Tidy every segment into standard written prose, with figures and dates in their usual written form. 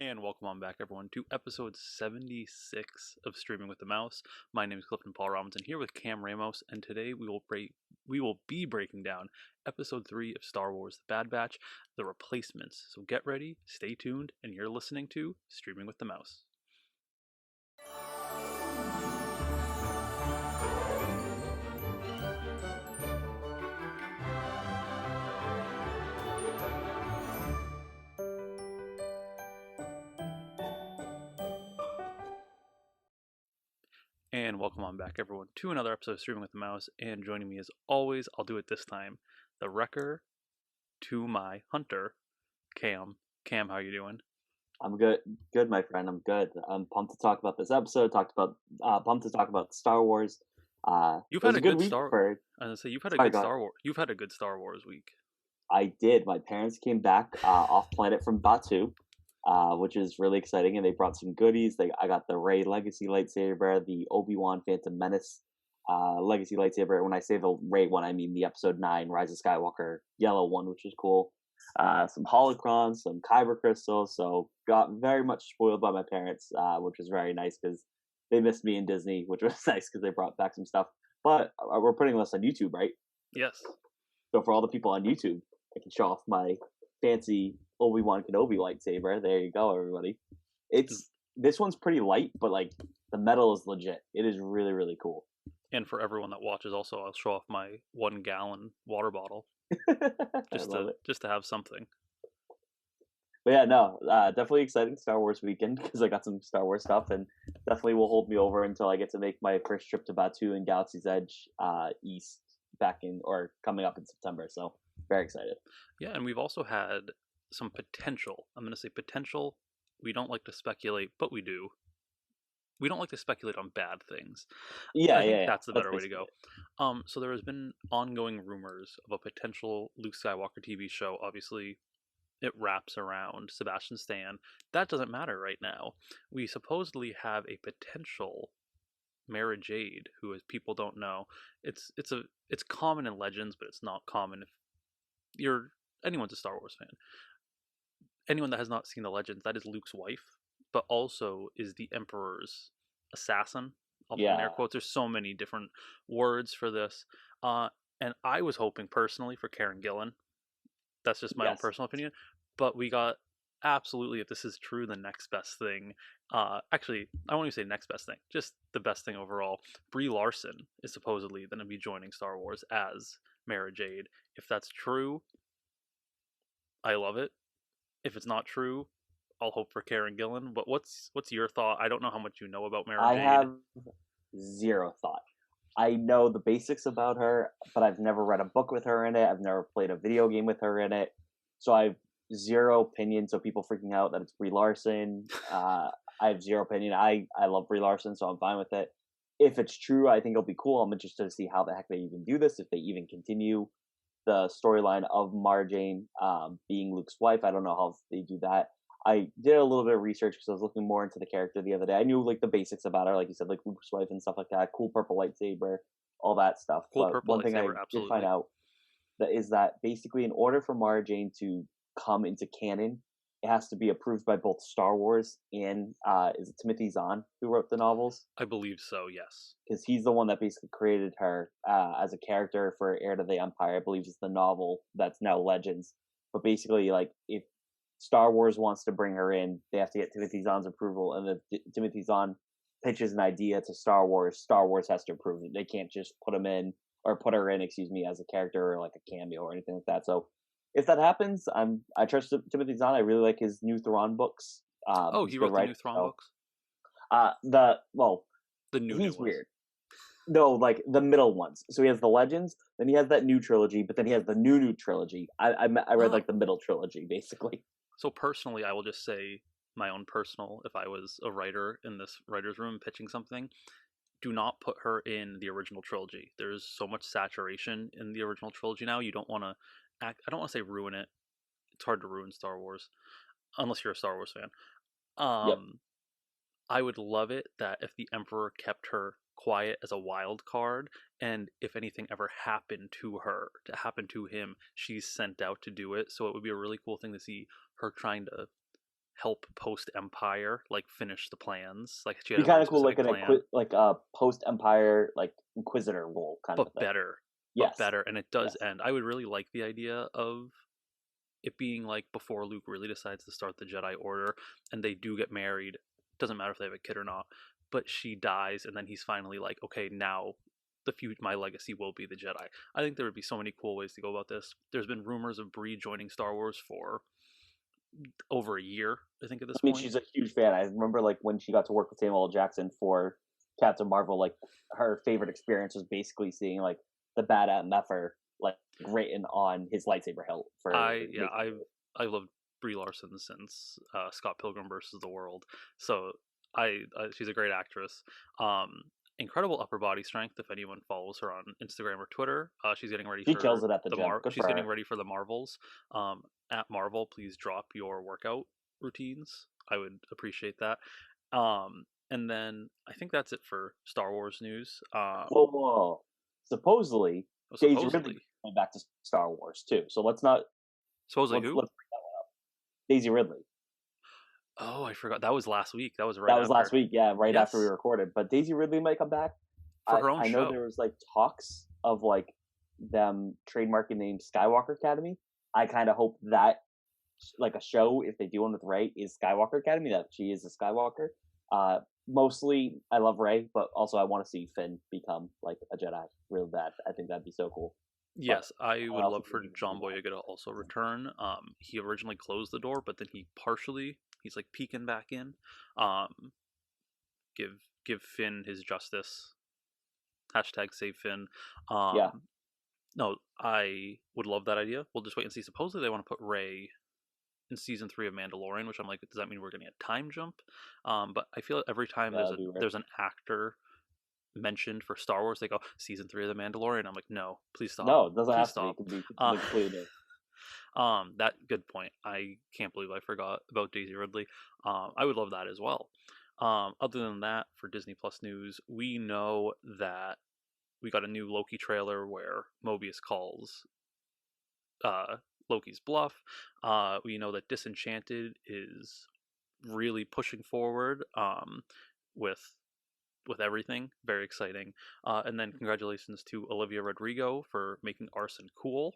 And welcome on back, everyone, to episode 76 of Streaming with the Mouse. My name is Clifton Paul Robinson, here with Cam Ramos, and today we will be breaking down episode 3 of Star Wars: The Bad Batch, The Replacements. So get ready, stay tuned, and you're listening to Streaming with the Mouse. And welcome on back, everyone, to another episode of Streaming with the Mouse. And joining me as always, I'll do it this time, the wrecker to my hunter, Cam. Cam, how you doing? I'm good, my friend. I'm good. I'm pumped to talk about this episode. Pumped to talk about Star Wars. You've had a good week Star. for. I was gonna say you've had a good Star Wars. You've had a good Star Wars week. I did. My parents came back off planet from Batu, which is really exciting, and they brought some goodies. I got the Rey Legacy lightsaber, the Obi-Wan Phantom Menace Legacy lightsaber. When I say the Rey one, I mean the Episode 9 Rise of Skywalker yellow one, which is cool. Some holocrons, some kyber crystals. So got very much spoiled by my parents, which was very nice because they missed me in Disney, which was nice because they brought back some stuff. But we're putting this on YouTube, right? Yes. So for all the people on YouTube, I can show off my fancy Obi-Wan Kenobi lightsaber. There you go, everybody. This one's pretty light, but like the metal is legit. It is really, really cool. And for everyone that watches, also, I'll show off my 1 gallon water bottle. just to have something. But yeah, no, definitely exciting Star Wars weekend because I got some Star Wars stuff, and definitely will hold me over until I get to make my first trip to Batu and Galaxy's Edge East coming up in September. So very excited. Yeah, and we've also had some potential. I'm going to say potential. We don't like to speculate, but we do. We don't like to speculate on bad things. I think that's the better way to go. So there has been ongoing rumors of a potential Luke Skywalker TV show. Obviously, it wraps around Sebastian Stan. That doesn't matter right now. We supposedly have a potential Mara Jade, who, as people don't know, it's common in Legends, but it's not common if anyone's a Star Wars fan. Anyone that has not seen the Legends, that is Luke's wife, but also is the Emperor's assassin. I'll put in air quotes. There's so many different words for this. And I was hoping personally for Karen Gillan. That's just my own personal opinion. But we got absolutely, if this is true, the next best thing. Actually, I won't even say next best thing, just the best thing overall. Brie Larson is supposedly going to be joining Star Wars as Mara Jade. If that's true, I love it. If it's not true, I'll hope for Karen Gillan. But what's your thought? I don't know how much you know about Mara Jade. I have zero thought. I know the basics about her, but I've never read a book with her in it. I've never played a video game with her in it. So I have zero opinion. So people freaking out that it's Brie Larson. I have zero opinion. I love Brie Larson, so I'm fine with it. If it's true, I think it'll be cool. I'm interested to see how the heck they even do this, if they even continue the storyline of Mara Jade being Luke's wife. I don't know how they do that. I did a little bit of research because I was looking more into the character the other day. I knew like the basics about her, like you said, like Luke's wife and stuff like that. Cool purple lightsaber, all that stuff. Cool purple one thing I did find out is that basically, in order for Mara Jade to come into canon, it has to be approved by both Star Wars and is it Timothy Zahn who wrote the novels? I believe so. Yes, because he's the one that basically created her as a character for Heir to the Empire. I believe is the novel that's now Legends. But basically, like if Star Wars wants to bring her in, they have to get Timothy Zahn's approval, and if Timothy Zahn pitches an idea to Star Wars has to approve it. They can't just put her in, as a character or like a cameo or anything like that. So if that happens, I trust Timothy Zahn. I really like his new Thrawn books. He wrote the new Thrawn books. The new he's ones. Weird. No, like the middle ones. So he has the Legends, then he has that new trilogy, but then he has the new trilogy. I read like the middle trilogy basically. So personally, I will just say my own personal, if I was a writer in this writer's room pitching something, do not put her in the original trilogy. There's so much saturation in the original trilogy now. You don't want to I don't want to say ruin it. It's hard to ruin Star Wars, unless you're a Star Wars fan. I would love it that if the Emperor kept her quiet as a wild card, and if anything ever happened to her, to happen to him, she's sent out to do it. So it would be a really cool thing to see her trying to help post-Empire, like, finish the plans. Like, she had Be a very kind of cool, like specific plan. like a post-Empire, like Inquisitor role kind of But a thing. better. But Yes. better, and it does Yes. end. I would really like the idea of it being, like, before Luke really decides to start the Jedi Order, and they do get married. Doesn't matter if they have a kid or not, but she dies, and then he's finally like, okay, now my legacy will be the Jedi. I think there would be so many cool ways to go about this. There's been rumors of Brie joining Star Wars for over a year, I think, at this I mean, point. she's a huge fan. I remember, like, when she got to work with Samuel L. Jackson for Captain Marvel, like, her favorite experience was basically seeing, like, the bad MFer, like, written on his lightsaber hilt. I loved Brie Larson since Scott Pilgrim versus the World, so she's a great actress. Incredible upper body strength. If anyone follows her on Instagram or Twitter, she's getting ready She for kills it at the gym. Good she's for getting her. ready for the Marvels. At Marvel, please drop your workout routines. I would appreciate that. And then I think that's it for Star Wars news. Whoa. Supposedly, Daisy Ridley coming back to Star Wars too. So let's not. Supposedly who? Let's bring that one up. Daisy Ridley. Oh, I forgot. That was last week. That was last week. Yeah, right after we recorded. But Daisy Ridley might come back for her own show. I know there was like talks of like them trademarking the name Skywalker Academy. I kind of hope that like a show, if they do one with Rey, is Skywalker Academy. That she is a Skywalker. Mostly, I love Rey, but also I want to see Finn become like a Jedi real bad. I think that'd be so cool. Yes, I would love for John Boyega to also return. He originally closed the door, but then he's like peeking back in. Give Finn his justice. Hashtag save Finn. Yeah. No, I would love that idea. We'll just wait and see. Supposedly they want to put Rey in season 3 of Mandalorian, which I'm like, does that mean we're getting a time jump? But I feel like every time there's an actor mentioned for Star Wars, they go season 3 of the Mandalorian. I'm like, no, please stop. No, it doesn't please have stop. to be. It could be completely new. That good point. I can't believe I forgot about Daisy Ridley. I would love that as well. Other than that, for Disney Plus news, we know that we got a new Loki trailer where Mobius calls Loki's bluff. We know that Disenchanted is really pushing forward with everything. Very exciting. And then congratulations to Olivia Rodrigo for making Arson cool.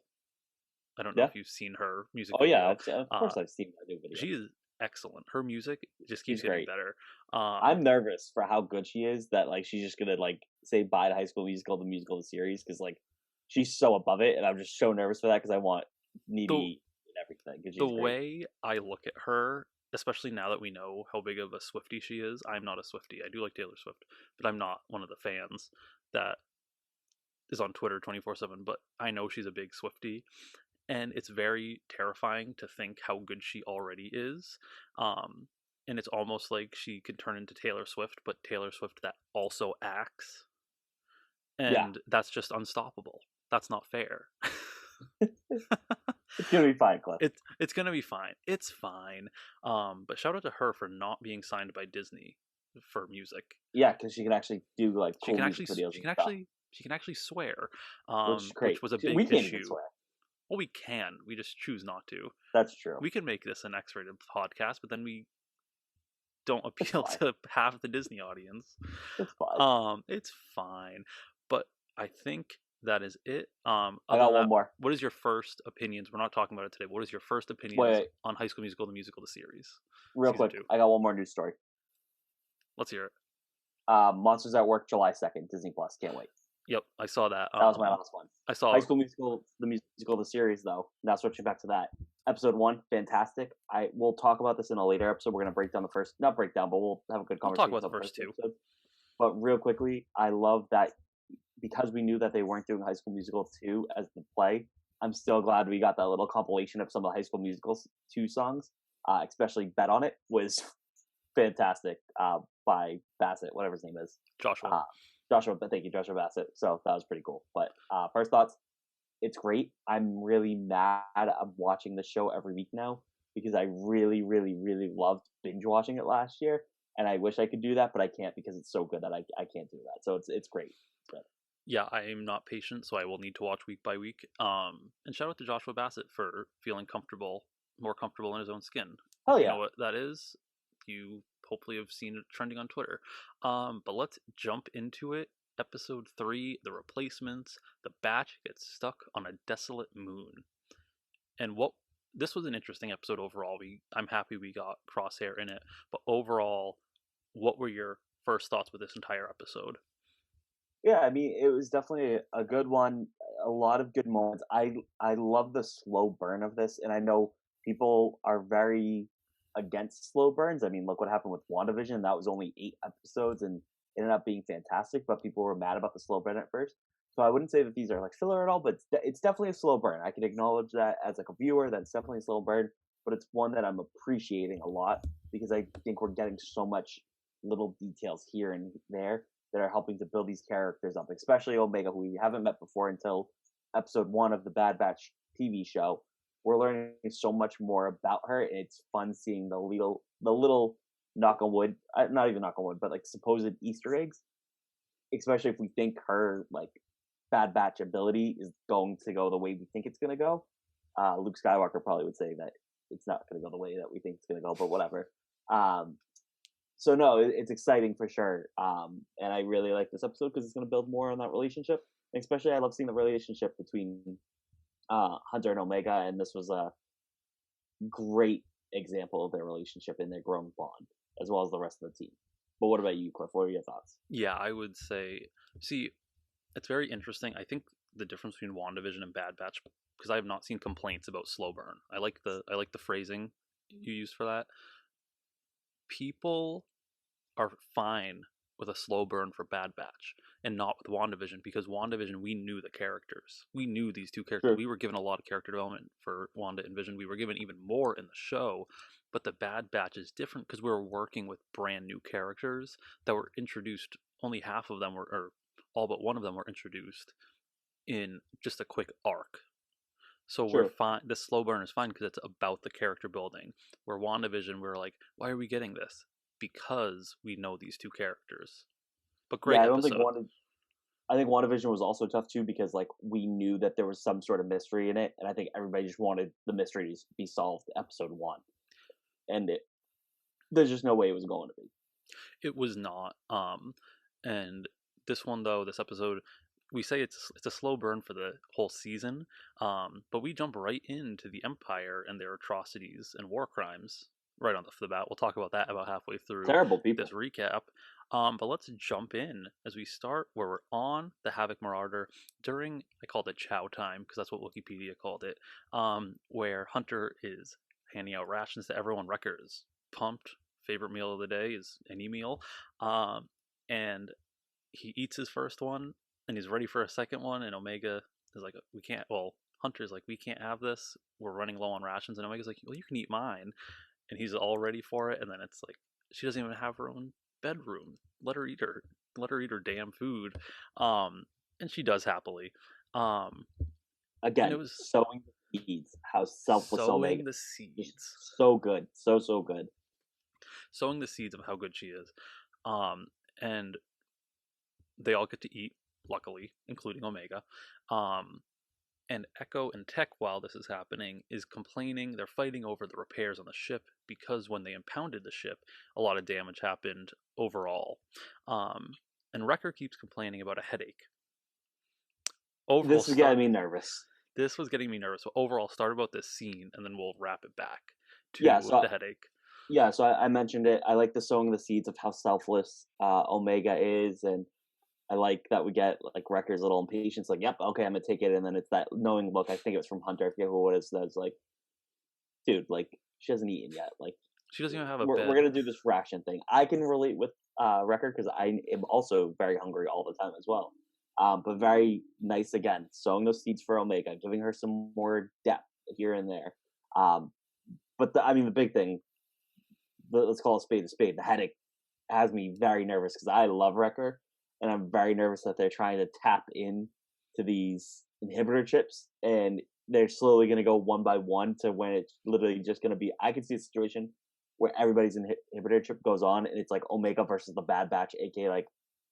I don't know if you've seen her music video. Of course I've seen that new video. She is excellent. Her music just keeps getting better. I'm nervous for how good she is, that like she's just gonna like say bye to High School Musical, the musical, the series, because like she's so above it, and I'm just so nervous for that because I want Needy and everything. The way I look at her, especially now that we know how big of a Swiftie she is, I'm not a Swiftie. I do like Taylor Swift, but I'm not one of the fans that is on Twitter 24/7. But I know she's a big Swiftie. And it's very terrifying to think how good she already is. And it's almost like she could turn into Taylor Swift, but Taylor Swift that also acts. And that's just unstoppable. That's not fair. It's gonna be fine, Cliff. It's gonna be fine. It's fine. But shout out to her for not being signed by Disney for music. Yeah, because she can actually do like cool music videos. She can actually swear, which was a big we can't issue. Even swear. Well, we can. We just choose not to. That's true. We can make this an X-rated podcast, but then we don't appeal to half the Disney audience. It's fine. It's fine. But I think that is it. I got one more. What is your first opinions? We're not talking about it today. What is your first opinions on High School Musical, the musical, the series? Real quick, 2. I got one more news story. Let's hear it. Monsters at Work, July 2nd, Disney Plus. Can't wait. Yep, I saw that. That was my last one. I saw High School Musical, the musical, the series, though. Now switching back to that. Episode 1, fantastic. We'll talk about this in a later episode. We're going to break down the first, not break down, but we'll have a good conversation. We'll talk about the first 2. Episodes. But real quickly, I love that because we knew that they weren't doing High School Musical 2 as the play, I'm still glad we got that little compilation of some of the High School Musical 2 songs, especially Bet on It was fantastic by Bassett, whatever his name is. Joshua, thank you, Joshua Bassett. So that was pretty cool. But first thoughts, it's great. I'm really mad I'm watching the show every week now because I really, really, really loved binge watching it last year. And I wish I could do that, but I can't because it's so good that I can't do that. So it's great. But, yeah, I am not patient, so I will need to watch week by week. And shout out to Joshua Bassett for feeling more comfortable in his own skin. Hell If you yeah. know what that is, you hopefully have seen it trending on Twitter. But let's jump into it. Episode 3, The Replacements. The Batch gets stuck on a desolate moon. And this was an interesting episode overall. I'm happy we got Crosshair in it. But overall, what were your first thoughts with this entire episode? Yeah, I mean, it was definitely a good one. A lot of good moments. I love the slow burn of this, and I know people are very against slow burns. I mean, look what happened with WandaVision. That was only 8 episodes and ended up being fantastic, but people were mad about the slow burn at first. So I wouldn't say that these are like filler at all, but it's definitely a slow burn. I can acknowledge that as like a viewer, that's definitely a slow burn, but it's one that I'm appreciating a lot because I think we're getting so much little details here and there that are helping to build these characters up, especially Omega, who we haven't met before until episode 1 of the Bad Batch TV show. We're learning so much more about her, and it's fun seeing the little knock on wood, not even knock on wood, but like supposed Easter eggs, especially if we think her like Bad Batch ability is going to go the way we think it's going to go. Luke Skywalker probably would say that it's not going to go the way that we think it's going to go, but whatever. So no, it's exciting for sure, and I really like this episode because it's going to build more on that relationship. And especially, I love seeing the relationship between Hunter and Omega, and this was a great example of their relationship and their growing bond, as well as the rest of the team. But what about you, Cliff? What are your thoughts? Yeah, I would say, see, it's very interesting. I think the difference between WandaVision and Bad Batch, because I have not seen complaints about slow burn. I like the phrasing you use for that. People are fine with a slow burn for Bad Batch and not with WandaVision, because WandaVision, we knew the characters. We knew these two characters. Sure. We were given a lot of character development for Wanda and Vision. We were given even more in the show, but the Bad Batch is different because we were working with brand new characters that were introduced. Only half of them were, or all but one of them were introduced in just a quick arc. So we're Sure. fine. The slow burn is fine because it's about the character building. Where WandaVision, we're like, why are we getting this? Because we know these two characters. But great Yeah, I don't episode. think I think WandaVision was also tough too because like we knew that there was some sort of mystery in it, and I think everybody just wanted the mystery to be solved episode 1, and there's just no way it was going to be. It was not. And this one though, this episode, we say it's a slow burn for the whole season, but we jump right into the Empire and their atrocities and war crimes right off the bat. We'll talk about that about halfway through Terrible people. this recap. But let's jump in as we start where we're on the Havoc Marauder during, I called it chow time because that's what Wikipedia called it, where Hunter is handing out rations to everyone. Wrecker is pumped. Favorite meal of the day is any meal. And he eats his first one and he's ready for a second one. And Omega is like, we can't, well, Hunter's like, we can't have this. We're running low on rations. And Omega's like, well, you can eat mine. And he's all ready for it. And then it's like, she doesn't even have her own bedroom. Let her eat her damn food. And she does happily. Again, it was sowing the seeds. How selfless Omega. Sowing the seeds. Just so good. So good. Sowing the seeds of how good she is. And they all get to eat, luckily, including Omega. And Echo and Tech, while this is happening, is complaining. They're fighting over the repairs on the ship because when they impounded the ship, a lot of damage happened overall. And Wrecker keeps complaining about a headache. Overall, this is getting me nervous. This was getting me nervous. So overall, start about this scene, and then we'll wrap it back to the headache. Yeah, so I mentioned it. I like the sowing the seeds of how selfless Omega is, and I like that we get like Wrecker's little impatience, like, yep, okay, I'm gonna take it, and then it's that knowing look. I think it was from Hunter. I forget who it is. That's like, dude, like she hasn't eaten yet. Like she doesn't even have a bed. We're gonna do this ration thing. I can relate with Wrecker because I am also very hungry all the time as well. But very nice again, sowing those seeds for Omega, giving her some more depth here and there. But the big thing, let's call a spade. The headache has me very nervous because I love Wrecker. And I'm very nervous that they're trying to tap in to these inhibitor chips, and they're slowly going to go one by one to when it's literally just going to be. I can see a situation where everybody's inhibitor chip goes on, and it's like Omega versus the Bad Batch, aka like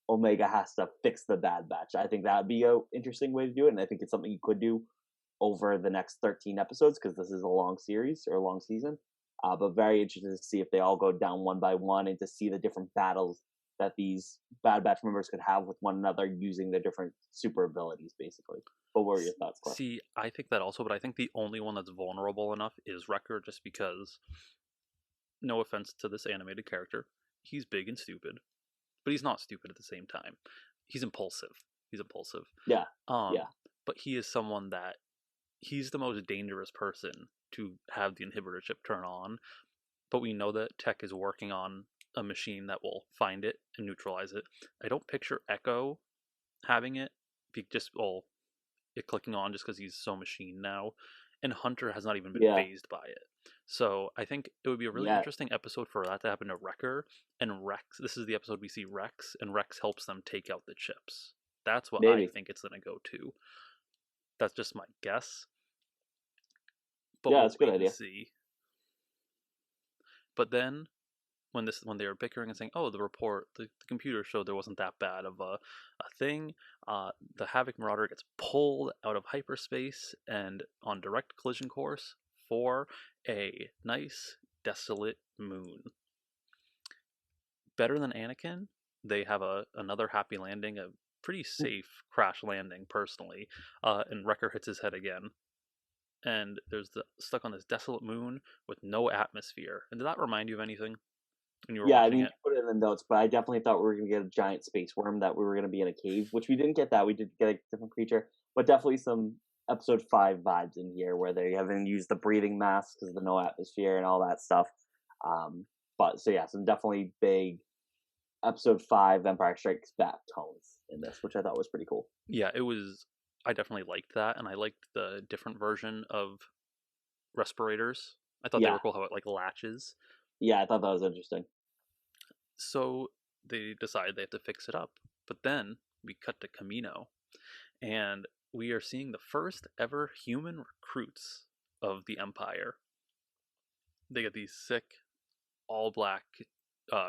Omega has to fix the Bad Batch. I think that would be an interesting way to do it, and I think it's something you could do over the next 13 episodes because this is a long series or a long season. But very interested to see if they all go down one by one and to see the different battles that these Bad Batch members could have with one another using their different super abilities, basically. But what were your thoughts, Clark? See, I think that also, but I think the only one that's vulnerable enough is Wrecker, just because, no offense to this animated character, he's big and stupid, but he's not stupid at the same time. He's impulsive. Yeah. But he is someone that, he's the most dangerous person to have the inhibitor chip turn on, but we know that Tech is working on a machine that will find it and neutralize it. I don't picture Echo having it, it clicking on just because he's so machine now, and Hunter has not even been phased by it. So I think it would be a really interesting episode for that to happen to Wrecker and Rex. This is the episode we see Rex, and Rex helps them take out the chips. That's what I think it's going to go to. That's just my guess. But that's a good idea. See. But then, when they were bickering and saying, "Oh, the computer showed there wasn't that bad of a thing," the Havoc Marauder gets pulled out of hyperspace and on direct collision course for a nice desolate moon. Better than Anakin, they have another happy landing, a pretty safe crash landing personally, and Wrecker hits his head again. And there's stuck on this desolate moon with no atmosphere. And did that remind you of anything when you were watching it? You put it in the notes, but I definitely thought we were going to get a giant space worm, that we were going to be in a cave, which we didn't get that. We did get a different creature, but definitely some episode 5 vibes in here where they haven't used the breathing mask because of the no atmosphere and all that stuff. Some definitely big episode 5 Empire Strikes Back tones in this, which I thought was pretty cool. Yeah, it was. I definitely liked that, and I liked the different version of respirators. I thought they were cool how it latches. Yeah, I thought that was interesting. So they decide they have to fix it up. But then we cut to Camino, and we are seeing the first ever human recruits of the Empire. They get these sick, all black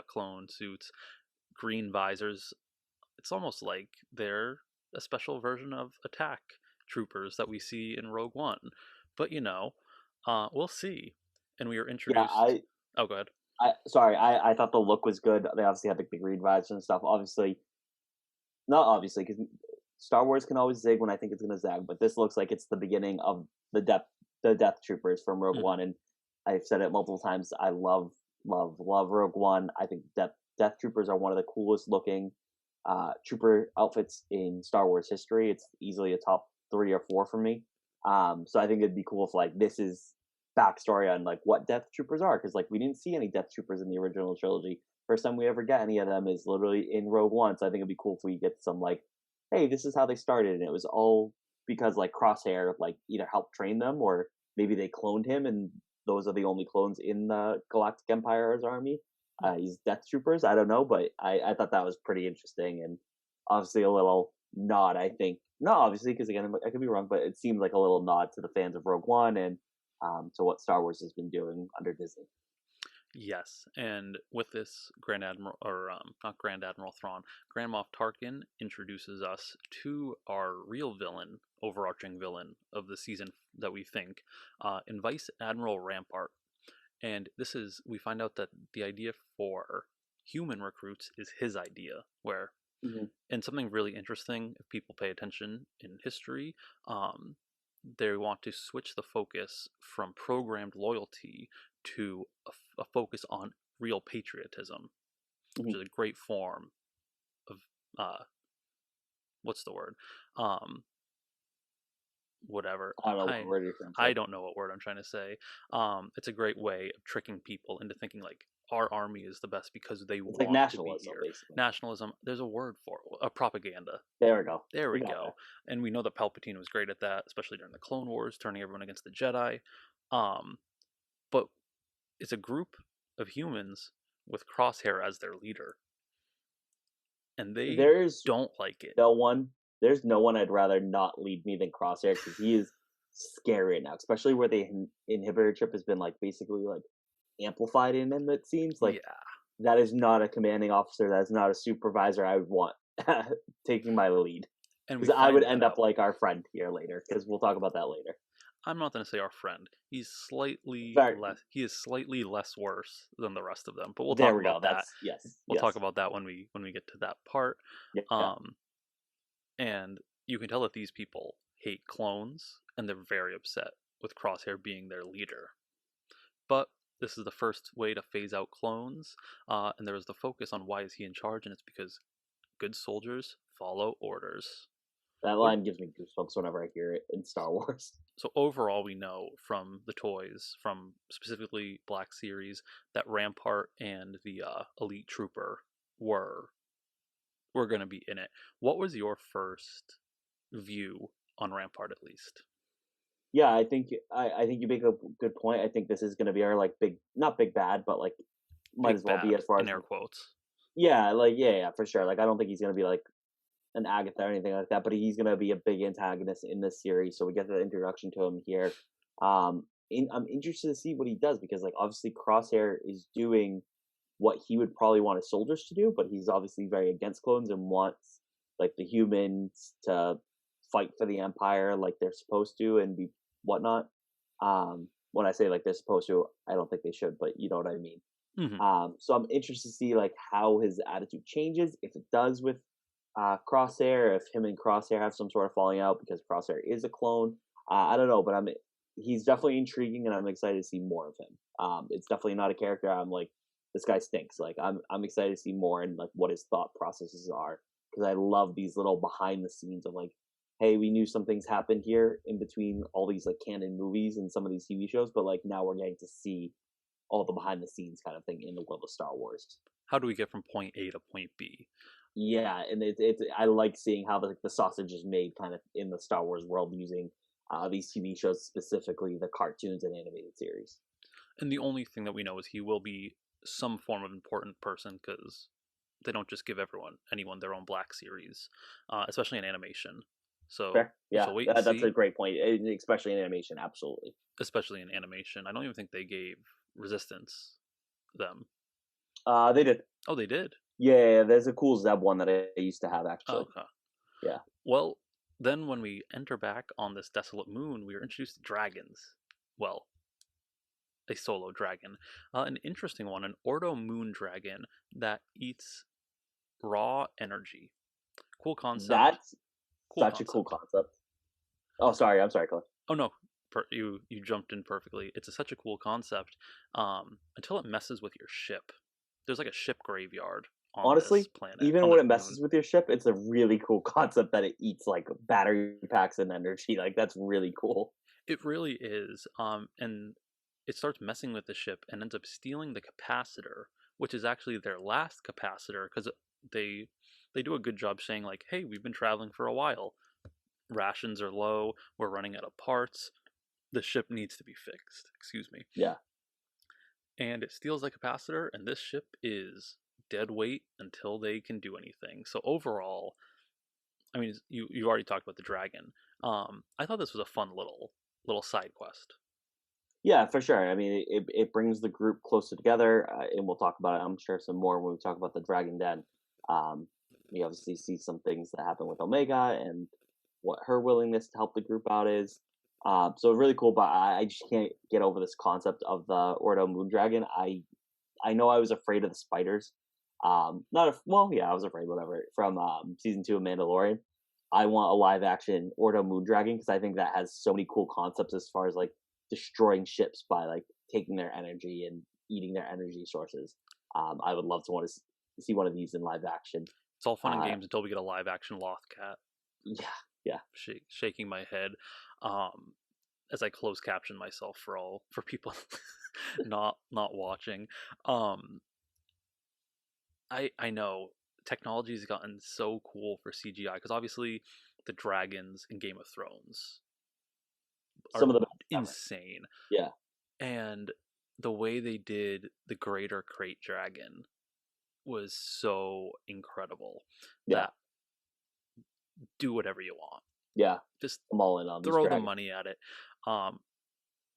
clone suits, green visors. It's almost like they're a special version of attack troopers that we see in Rogue One. But we'll see. And we are introduced. Oh, go ahead. I thought the look was good. They obviously had the green visors and stuff. Not obviously, because Star Wars can always zig when I think it's going to zag. But this looks like it's the beginning of the Death Troopers from Rogue One, and I've said it multiple times. I love Rogue One. I think Death Troopers are one of the coolest looking trooper outfits in Star Wars history. It's easily a top 3 or 4 for me. So I think it'd be cool if this is backstory on what Death Troopers are, because we didn't see any Death Troopers in the original trilogy. First time we ever get any of them is literally in Rogue One. So I think it'd be cool if we get some hey, this is how they started, and it was all because Crosshair either helped train them, or maybe they cloned him, and those are the only clones in the Galactic Empire's army. He's Death Troopers. I don't know, but I thought that was pretty interesting, and obviously a little nod. I think not obviously, because again I could be wrong, but it seemed like a little nod to the fans of Rogue One and to what Star Wars has been doing under Disney. Yes, and with this Grand Admiral, or not Grand Admiral Thrawn, Grand Moff Tarkin introduces us to our real villain, overarching villain of the season that we think, in Vice Admiral Rampart. And we find out that the idea for human recruits is his idea, where, and something really interesting, if people pay attention in history, they want to switch the focus from programmed loyalty to a focus on real patriotism, which is a great form of, what's the word? Whatever. I don't know what word I'm trying to say. It's a great way of tricking people into thinking our army is the best because they want nationalism, to be here. Basically. Nationalism. There's a word for it. Propaganda. There we go. There we go. And we know that Palpatine was great at that, especially during the Clone Wars, turning everyone against the Jedi. But it's a group of humans with Crosshair as their leader, and they don't like it. There's no one I'd rather not lead me than Crosshair, because he is scary now, especially where the inhibitor chip has been basically amplified in him. It seems that is not a commanding officer. That is not a supervisor I would want taking my lead. And I would end up like our friend here later, because we'll talk about that later. I'm not going to say our friend. He's slightly Very, less. He is slightly less worse than the rest of them. But we'll there talk we go. about that. That's yes, We'll talk yes, about that when we get to that part. yeah. Um, and you can tell that these people hate clones, and they're very upset with Crosshair being their leader. But this is the first way to phase out clones, and there is the focus on why is he in charge, and it's because good soldiers follow orders. That line gives me goosebumps whenever I hear it in Star Wars. So overall, we know from the toys, from specifically Black Series, that Rampart and the Elite Trooper were going to be in it. What was your first view on Rampart, at least? Yeah, I think you make a good point. I think this is going to be our like big, not big bad, but like might Big as well bad, be as far in as air quotes. yeah, like yeah, for sure. Like I don't think he's going to be like an Agatha or anything like that, but he's going to be a big antagonist in this series. So we get the introduction to him here. I'm interested to see what he does because like obviously Crosshair is doing what he would probably want his soldiers to do, but he's obviously very against clones and wants like the humans to fight for the Empire like they're supposed to and be whatnot. When I say like they're supposed to, I don't think they should, but you know what I mean. Mm-hmm. So I'm interested to see like how his attitude changes, if it does with Crosshair, if him and Crosshair have some sort of falling out because Crosshair is a clone. I don't know, but he's definitely intriguing, and I'm excited to see more of him. It's definitely not a character I'm like this guy stinks. Like I'm excited to see more and like what his thought processes are because I love these little behind the scenes of like, hey, we knew some things happened here in between all these like canon movies and some of these TV shows, but like now we're getting to see all the behind the scenes kind of thing in the world of Star Wars. How do we get from point A to point B? Yeah, and it's I like seeing how the sausage is made kind of in the Star Wars world using these TV shows, specifically the cartoons and animated series. And the only thing that we know is he will be some form of important person because they don't just give anyone their own Black Series, especially in animation. So Fair, yeah, wait and that's a see. great point, especially in animation. Absolutely, Especially in animation, I don't even think they gave Resistance them. they did. Oh, they did. Yeah, there's a cool Zeb one that I used to have Oh, actually. okay. Yeah. Well, then when we enter back on this desolate moon, we are introduced to dragons. Well, a solo dragon, an interesting one, an Ordo moon dragon that eats raw energy. Cool concept. That's such a cool concept. Oh, sorry. I'm sorry, Cliff. Oh no, you jumped in perfectly. It's such a cool concept until it messes with your ship. There's like a ship graveyard on this Honestly, planet, even on when this it messes moon. with your ship, it's a really cool concept that it eats like battery packs and energy. Like that's really cool. It really is. And it starts messing with the ship and ends up stealing the capacitor, which is actually their last capacitor because they they do a good job saying like, "Hey, we've been traveling for a while. Rations are low. We're running out of parts. The ship needs to be fixed." Excuse me. Yeah. And it steals the capacitor, and this ship is dead weight until they can do anything. So overall, I mean, you already talked about the dragon. I thought this was a fun little side quest. Yeah, for sure. I mean, it brings the group closer together, and we'll talk about it. I'm sure some more when we talk about the Dragon Den. Um, we obviously see some things that happen with Omega and what her willingness to help the group out is. So really cool, but I just can't get over this concept of the Ordo Moon Dragon. I know I was afraid of the spiders. Not a, well, yeah, I was afraid, whatever, from season 2 of Mandalorian. I want a live action Ordo Moon Dragon because I think that has so many cool concepts as far as like destroying ships by like taking their energy and eating their energy sources. I would love to want to see one of these in live action. It's all fun and games until we get a live action Loth cat. Yeah, yeah. Shaking my head as I close caption myself for people not watching. I know technology's gotten so cool for CGI because obviously the dragons in Game of Thrones are Some of the best insane. Yeah. And the way they did the Greater Crate Dragon was so incredible. Yeah. That do whatever you want. Yeah. Just I'm all in on throw the money at it.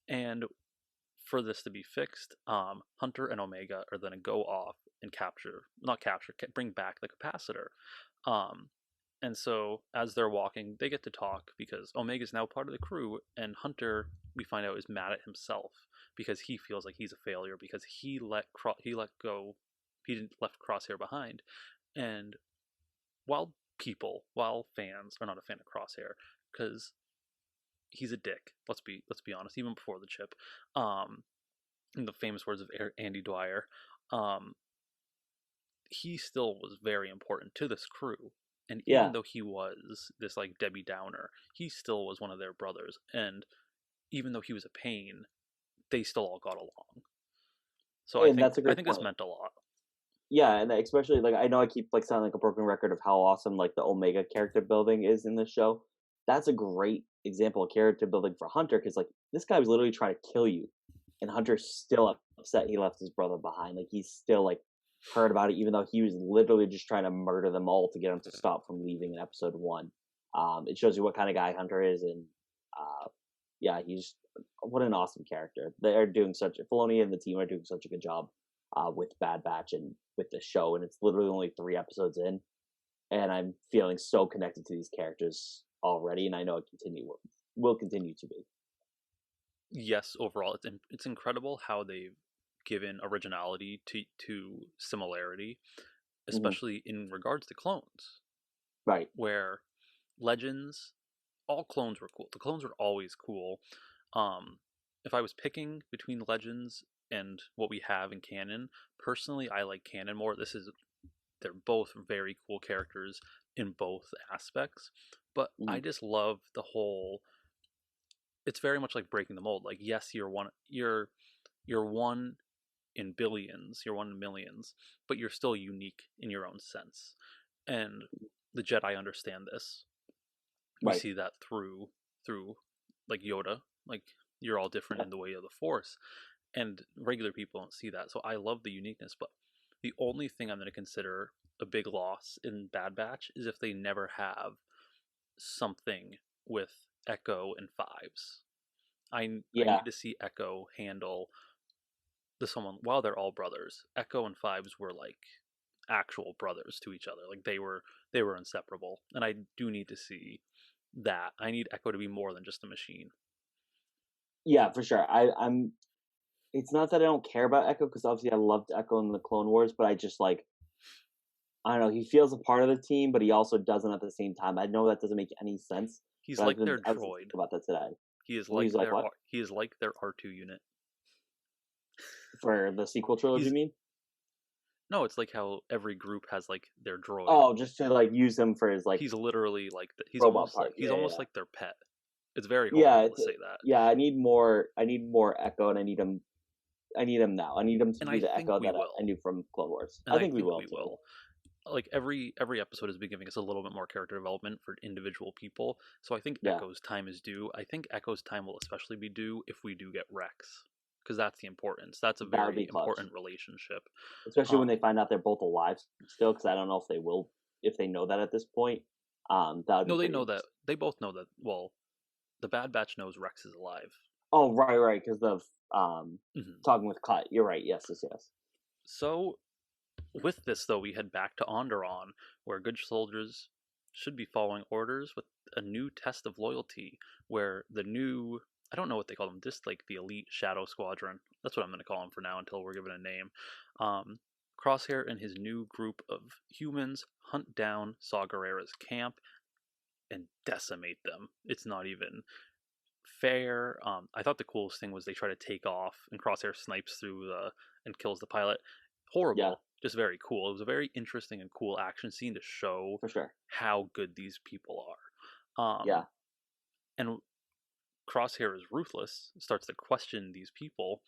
And for this to be fixed, Hunter and Omega are going to go off and bring back the capacitor. And so as they're walking, they get to talk because Omega's now part of the crew, and Hunter, we find out, is mad at himself because he feels like he's a failure because he let go, he didn't left Crosshair behind. And while fans are not a fan of Crosshair because he's a dick. Let's be honest. Even before the chip, in the famous words of Andy Dwyer, um, he still was very important to this crew. And even though he was this like Debbie Downer, he still was one of their brothers. And even though he was a pain, they still all got along. So I think this meant a lot. Yeah, and especially like I know I keep like sounding like a broken record of how awesome like the Omega character building is in this show. That's a great example of character building for Hunter because like this guy was literally trying to kill you, and Hunter's still upset he left his brother behind. Like he's still like hurt about it, even though he was literally just trying to murder them all to get him to stop from leaving in episode 1. It shows you what kind of guy Hunter is, and yeah, he's what an awesome character. They're doing Filoni and the team are doing such a good job with Bad Batch and with the show, and it's literally only 3 episodes in, and I'm feeling so connected to these characters already, and I know it will continue to be. Yes, overall, it's incredible how they've given originality to similarity, especially in regards to clones. Right. Where Legends, all clones were cool. The clones were always cool. If I was picking between Legends and what we have in canon, personally, I like canon more. They're both very cool characters in both aspects, but I just love the whole. It's very much like breaking the mold. Like, yes, you're one in billions, you're one in millions, but you're still unique in your own sense. And the Jedi understand this. We see that through like Yoda, like you're all different in the way of the Force, and regular people don't see that. So I love the uniqueness, but the only thing I'm going to consider a big loss in Bad Batch is if they never have something with Echo and Fives. I need to see Echo handle someone while they're all brothers. Echo and Fives were like actual brothers to each other. Like they were inseparable. And I do need to see that. I need Echo to be more than just a machine. Yeah, for sure. I'm it's not that I don't care about Echo because obviously I loved Echo in the Clone Wars, but I just like I don't know, he feels a part of the team, but he also doesn't at the same time. I know that doesn't make any sense. He's like their droid. I was thinking about that today. He is like their R2 unit. For the sequel trilogy, you mean? No, it's like how every group has like their droid. Oh, just to like use him for his like. He's literally like he's almost like their pet. It's very horrible to say that. Yeah, I need more Echo, and I need him now. I need him to be the Echo that I knew from Clone Wars. I think we will. Like every episode has been giving us a little bit more character development for individual people, so I think Echo's time is due. I think Echo's time will especially be due if we do get Rex, because that's the importance. That's a very important relationship, especially when they find out they're both alive still. Because I don't know if they will, if they know that at this point. No, they know that. They both know that. Well, the Bad Batch knows Rex is alive. Oh, right, because of talking with Cut. You're right. Yes. So, with this, though, we head back to Onderon, where good soldiers should be following orders with a new test of loyalty, where the new, I don't know what they call them, just like the elite shadow squadron. That's what I'm going to call them for now until we're given a name. Crosshair and his new group of humans hunt down Saw Gerrera's camp and decimate them. It's not even fair. I thought the coolest thing was they try to take off and Crosshair snipes through and kills the pilot. Horrible, just very cool. It was a very interesting and cool action scene to show for sure how good these people are. And Crosshair is ruthless, starts to question these people.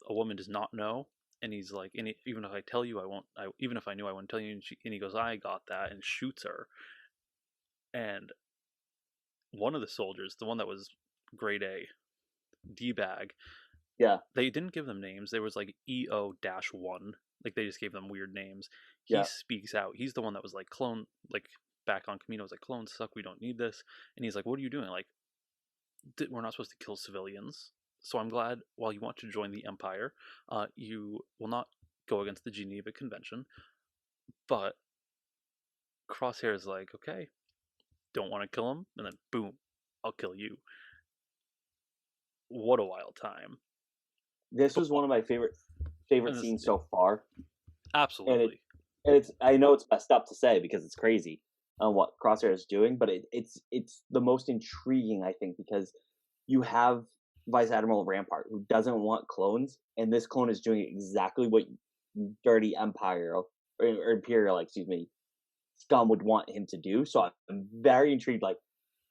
A woman does not know, and he's like, even if I tell you, I won't. Even if I knew, I wouldn't tell you. And he goes, I got that, and shoots her. And one of the soldiers, the one that was grade A, D-bag, they didn't give them names. There was like EO-1. Like they just gave them weird names. He speaks out. He's the one that was like clone, like back on Camino was like, clones suck. We don't need this. And he's like, what are you doing? Like, we're not supposed to kill civilians. So I'm glad while you want to join the Empire, you will not go against the Geneva Convention. But Crosshair is like, okay, don't want to kill him, and then boom, I'll kill you. What a wild time. This was one of my favorite scenes so far. Absolutely. And it's I know it's messed up to say because it's crazy on what Crosshair is doing, but it's the most intriguing, I think, because you have Vice Admiral Rampart who doesn't want clones, and this clone is doing exactly what dirty Empire or Imperial, excuse me, scum would want him to do. So I'm very intrigued. Like,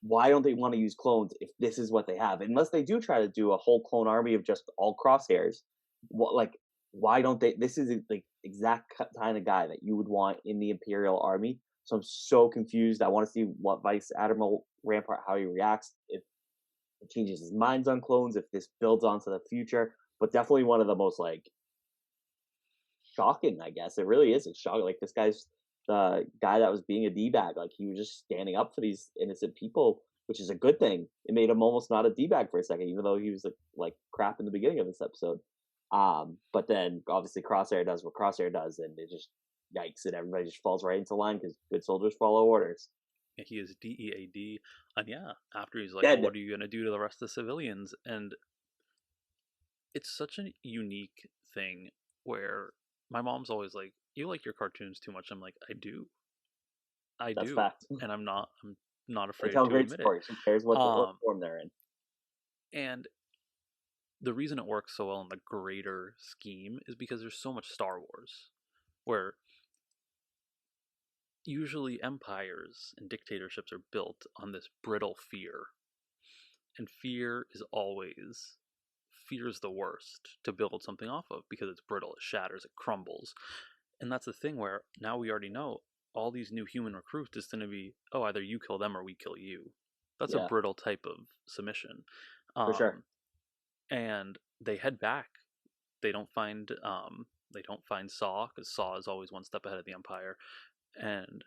why don't they want to use clones if this is what they have? Unless they do try to do a whole clone army of just all Crosshairs. What like why don't they? This is the exact kind of guy that you would want in the Imperial army. So I'm so confused. I want to see what Vice Admiral Rampart how he reacts if it changes his minds on clones, if this builds onto the future. But definitely one of the most like shocking, I guess. It really is. It's shocking. Like this guy's the guy that was being a d-bag. Like he was just standing up for these innocent people, which is a good thing. It made him almost not a d-bag for a second, even though he was like crap in the beginning of this episode. But then obviously Crosshair does what Crosshair does, and it just yikes, and everybody just falls right into line because good soldiers follow orders. He is DEAD, and yeah, after he's like, well, what are you gonna do to the rest of the civilians? And it's such a unique thing where my mom's always like, you like your cartoons too much. I'm like, I do. That's fact. And I'm not afraid to admit stories. Who cares what form they're in? And the reason it works so well in the greater scheme is because there's so much Star Wars, where usually empires and dictatorships are built on this brittle fear. And fear's the worst to build something off of because it's brittle, it shatters, it crumbles. And that's the thing where now we already know all these new human recruits is going to be, oh, either you kill them or we kill you. That's a brittle type of submission. For sure. And they head back. They don't find Saw, because Saw is always one step ahead of the Empire. And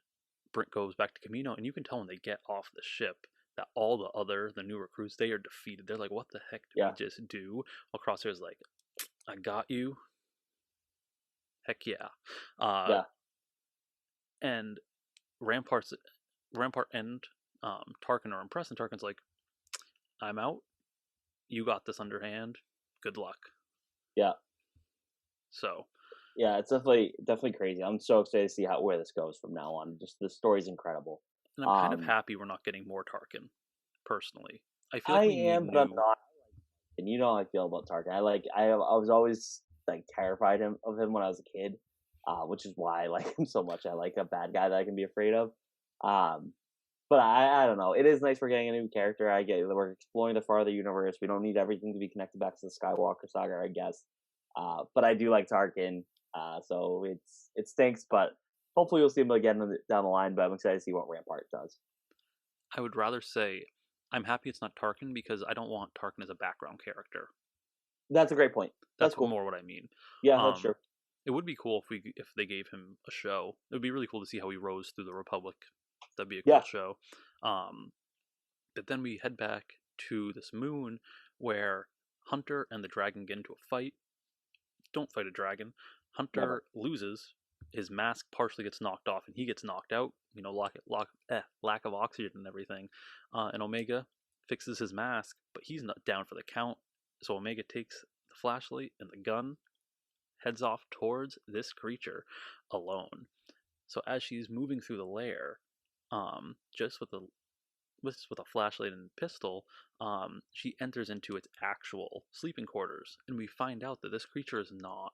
Brent goes back to Camino, and you can tell when they get off the ship that all the new recruits, they are defeated. They're like, what the heck did we just do? While Crosshair's like, I got you. Heck yeah. And Rampart and Tarkin are impressed, and Tarkin's like, I'm out. You got this underhand. Good luck. Yeah. So. Yeah, it's definitely crazy. I'm so excited to see where this goes from now on. Just the story's incredible. And I'm kind of happy we're not getting more Tarkin, personally. I feel like I am, but I'm not. And you know how I feel about Tarkin. I was always like terrified of him when I was a kid, which is why I like him so much. I like a bad guy that I can be afraid of. But I don't know. It is nice we're getting a new character. I get we're exploring the farther universe. We don't need everything to be connected back to the Skywalker saga, I guess. But I do like Tarkin. So it stinks, but hopefully we'll see him again down the line. But I'm excited to see what Rampart does. I would rather say I'm happy it's not Tarkin because I don't want Tarkin as a background character. That's a great point. That's cool. More what I mean. Yeah, that's true. It would be cool if they gave him a show. It would be really cool to see how he rose through the Republic. That'd be a cool show. But then we head back to this moon where Hunter and the dragon get into a fight. Don't fight a dragon. Hunter loses. His mask partially gets knocked off, and he gets knocked out. You know, lack of oxygen and everything. And Omega fixes his mask, but he's not down for the count. So Omega takes the flashlight and the gun, heads off towards this creature alone. So as she's moving through the lair, just with a flashlight and pistol, she enters into its actual sleeping quarters, and we find out that this creature is not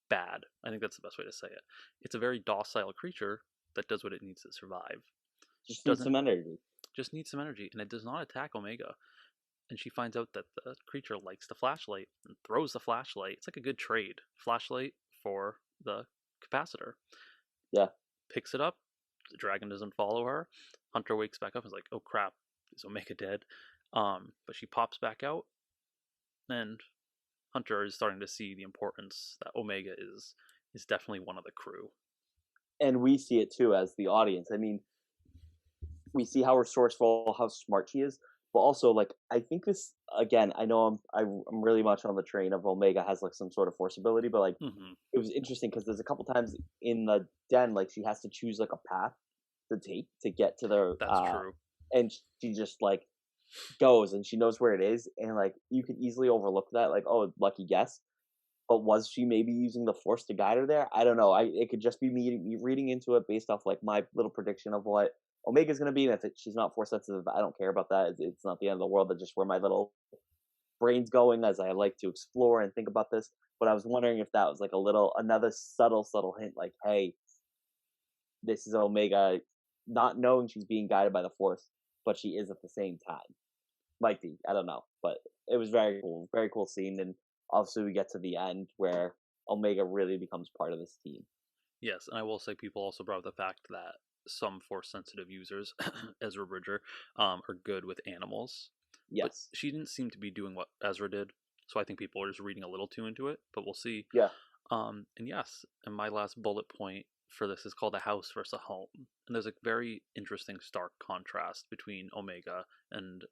bad. I think that's the best way to say it. It's a very docile creature that does what it needs to survive. Just needs some energy. Just needs some energy, and it does not attack Omega. And she finds out that the creature likes the flashlight and throws the flashlight. It's like a good trade. Flashlight for the capacitor. Yeah. Picks it up. The dragon doesn't follow her. Hunter wakes back up and is like, oh crap, is Omega dead? But she pops back out, and Hunter is starting to see the importance that Omega is definitely one of the crew. And we see it too as the audience. I mean, we see how resourceful, how smart she is, But also, like, I think this again. I know I'm really much on the train of Omega has like some sort of force ability, but like Hmm. it was interesting because there's a couple times in the den like she has to choose like a path to take to get to the That's true. and she just like goes and she knows where it is and like you can easily overlook that like oh lucky guess but was she maybe using the force to guide her there? I don't know. I it could just be me reading into it based off like my little prediction of what Omega's gonna be. And if she's not force sensitive, I don't care about that. It's not the end of the world. That's just where my little brain's going as I like to explore and think about this. But I was wondering if that was like a little another subtle hint, like, hey, this is Omega not knowing she's being guided by the force, but she is at the same time. Might be. I don't know. But it was very cool scene and obviously we get to the end where Omega really becomes part of this team. Yes, and I will say people also brought up the fact that some force sensitive users, Ezra Bridger, are good with animals, but Yes. she didn't seem to be doing what Ezra did. So I think people are just reading a little too into it, but we'll see. Yeah. And yes, and my last bullet point for this is called a house versus a home. And there's a very interesting stark contrast between Omega and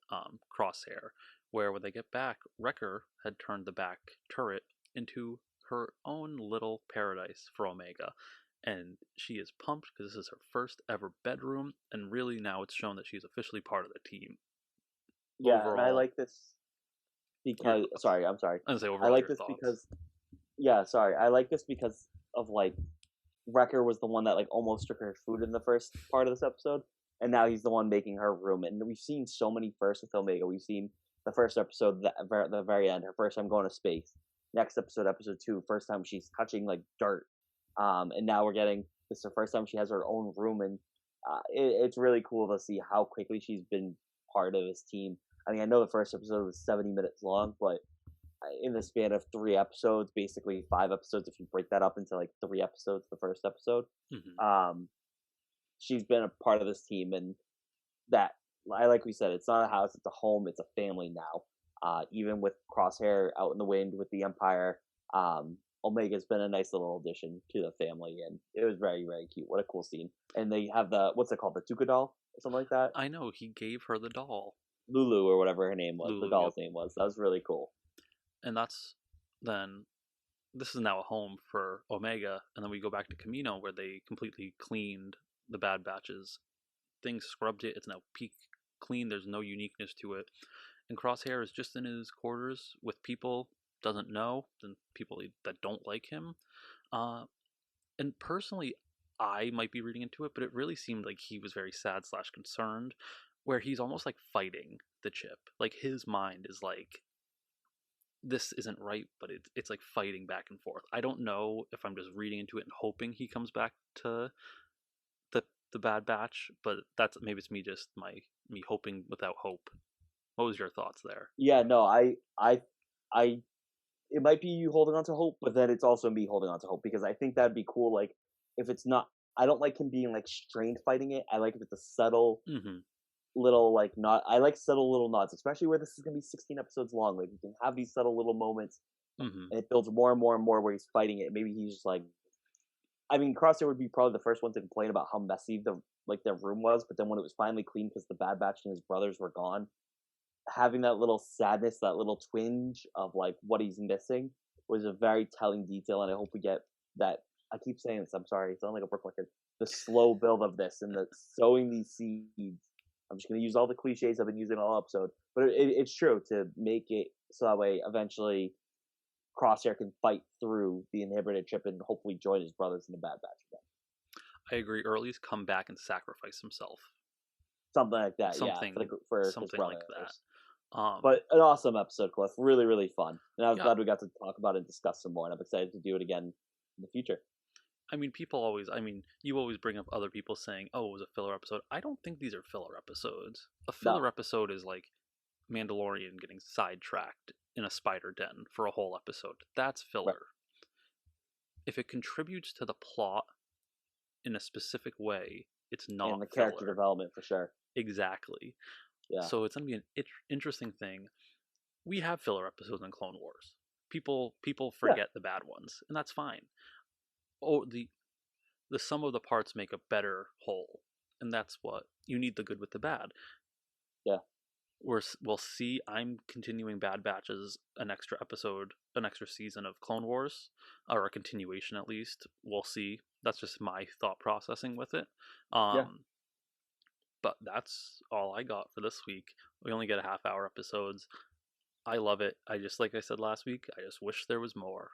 Crosshair, where when they get back, Wrecker had turned the back turret into her own little paradise for Omega. And she is pumped because this is her first ever bedroom, and really now it's shown that she's officially part of the team. Yeah, and I Overall, like this your because thoughts? sorry, I'm sorry. I was gonna say I overall like your this thoughts. because yeah, sorry. I like this because of like Wrecker was the one that like almost took her food in the first part of this episode, and now he's the one making her room. And we've seen so many firsts with Omega. We've seen the first episode, the very end, her first time going to space. Next episode, episode two, first time she's touching like dirt. And now we're getting this is the first time she has her own room, and it's really cool to see how quickly she's been part of this team. I mean, I know the first episode was 70 minutes long, but in the span of 3 episodes, basically 5 episodes, if you break that up into like 3 episodes, the first episode, Hmm. um, she's been a part of this team, and that I like we said, it's not a house, it's a home, it's a family now. Even with Crosshair out in the wind with the Empire, Omega's been a nice little addition to the family, and it was very cute. What a cool scene! And they have the what's it called, the Tuca doll or something like that, I know he gave her the doll, Lulu or whatever her name was, the Lulu. Yep. doll's name was. That was really cool. And that's then this is now a home for Omega, and then we go back to Camino where they completely cleaned the Bad Batches. Things scrubbed it. It's now peak clean. There's no uniqueness to it. And Crosshair is just in his quarters with people doesn't know, and people that don't like him. Uh, and personally, I might be reading into it, but it really seemed like he was very sad slash concerned, where he's almost like fighting the chip. Like his mind is like, this isn't right, but it's like fighting back and forth. I don't know if I'm just reading into it and hoping he comes back to the the Bad Batch, but that's maybe it's me just me hoping without hope. What was your thoughts there? Yeah, no, I it might be you holding on to hope, but then it's also me holding on to hope because I think that'd be cool. Like if it's not, I don't like him being like strained fighting it. I like if it's a subtle Mm-hmm. little like not. I like subtle little nods, especially where this is gonna be 16 episodes long. Like you can have these subtle little moments, Mm-hmm. and it builds more and more and more where he's fighting it. Maybe he's just like, I mean, Crosshair would be probably the first one to complain about how messy their room was, but then when it was finally clean because the Bad Batch and his brothers were gone, having that little sadness, that little twinge of like what he's missing was a very telling detail, and I hope we get that. I keep saying this. I'm sorry. It's not like a Brooklyn. The slow build of this and the sowing these seeds. I'm just going to use all the cliches I've been using all episode, but it's true to make it so that way eventually Crosshair can fight through the inhibited chip and hopefully join his brothers in the Bad Batch again. I agree. Or at least come back and sacrifice himself. Something like that, yeah, Something for his something like brothers. that. Um But an awesome episode, Cliff. Really fun. And I was yeah. glad we got to talk about it and discuss some more. And I'm excited to do it again in the future. I mean, people always, I mean, you always bring up other people saying, oh, it was a filler episode. I don't think these are filler episodes. A filler No, episode is like Mandalorian getting sidetracked in a spider den for a whole episode. That's right. filler. If it contributes to the plot in a specific way, it's And not the character filler. development for sure. Exactly. Yeah. So it's going to be an interesting thing. We have filler episodes in Clone Wars. People Yeah. forget the bad ones, and that's fine. Oh, the sum of the parts make a better whole, and that's what you need, the good with the bad. Yeah. we'll see. I'm continuing Bad Batches, an extra episode, an extra season of Clone Wars, or a continuation at least. We'll see. That's just my thought processing with it. Yeah. But that's all I got for this week. We only get a half-hour episodes. I love it. I just, like I said last week, I just wish there was more.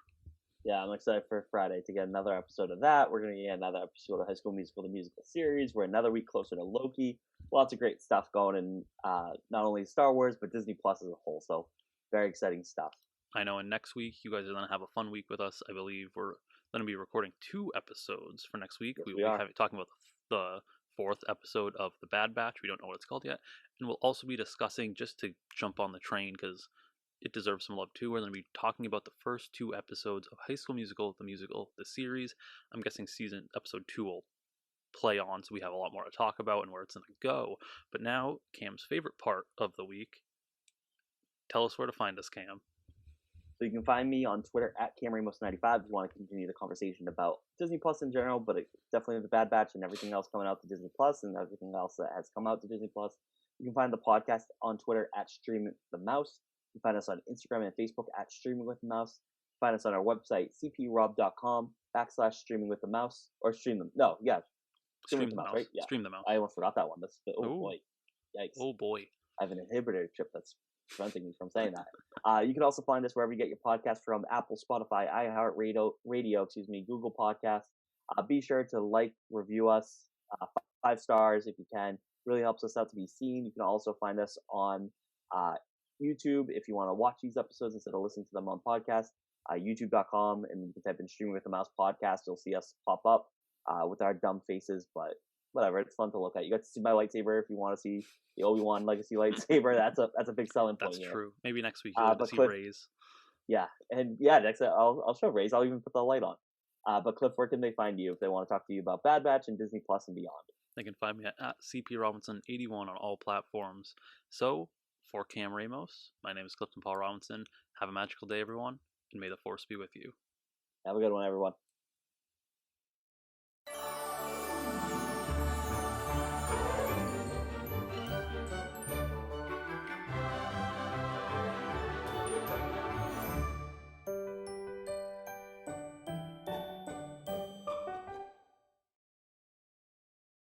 Yeah, I'm excited for Friday to get another episode of that. We're going to get another episode of High School Musical, the musical series. We're another week closer to Loki. Lots of great stuff going in, not only Star Wars, but Disney Plus as a whole. So, very exciting stuff. I know, and next week, you guys are going to have a fun week with us. I believe we're going to be recording 2 episodes for next week. Yes, we will be talking about the 4th episode of The Bad Batch. We don't know what it's called yet. And we'll also be discussing, just to jump on the train, because it deserves some love too. We're going to be talking about the first 2 episodes of High School Musical, the series. I'm guessing episode 2 will play on, so we have a lot more to talk about and where it's going to go. But now, Cam's favorite part of the week. Tell us where to find us, Cam. So you can find me on Twitter at CamRamos95 if you want to continue the conversation about Disney Plus in general, but definitely the Bad Batch and everything else coming out to Disney Plus and everything else that has come out to Disney Plus. You can find the podcast on Twitter at Streaming the Mouse. You can find us on Instagram and Facebook at Streaming with the Mouse. Find us on our website, cprob.com/streaming with the mouse, or stream them. No, yeah. Stream the mouse, right? Yeah. Stream the mouse. I almost forgot that one. Boy. Yikes. Oh boy. I have an inhibitor chip that's preventing me from saying that. You can also find us wherever you get your podcast from: Apple, Spotify, iHeartRadio, Google Podcasts. Be sure to like, review us, 5 stars if you can. Really helps us out to be seen. You can also find us on YouTube if you want to watch these episodes instead of listening to them on podcast. YouTube.com, and you can type in Streaming with the Mouse podcast. You'll see us pop up with our dumb faces, but whatever, it's fun to look at. You got to see my lightsaber if you want to see the Obi-Wan legacy lightsaber. That's a big selling point. That's true. Maybe next week you'll see Rey's. Yeah, and next I'll show Rey's. I'll even put the light on. But Cliff, where can they find you if they want to talk to you about Bad Batch and Disney Plus and beyond? They can find me at CP Robinson81 on all platforms. So, for Cam Ramos, my name is Clifton Paul Robinson. Have a magical day, everyone, and may the Force be with you. Have a good one, everyone.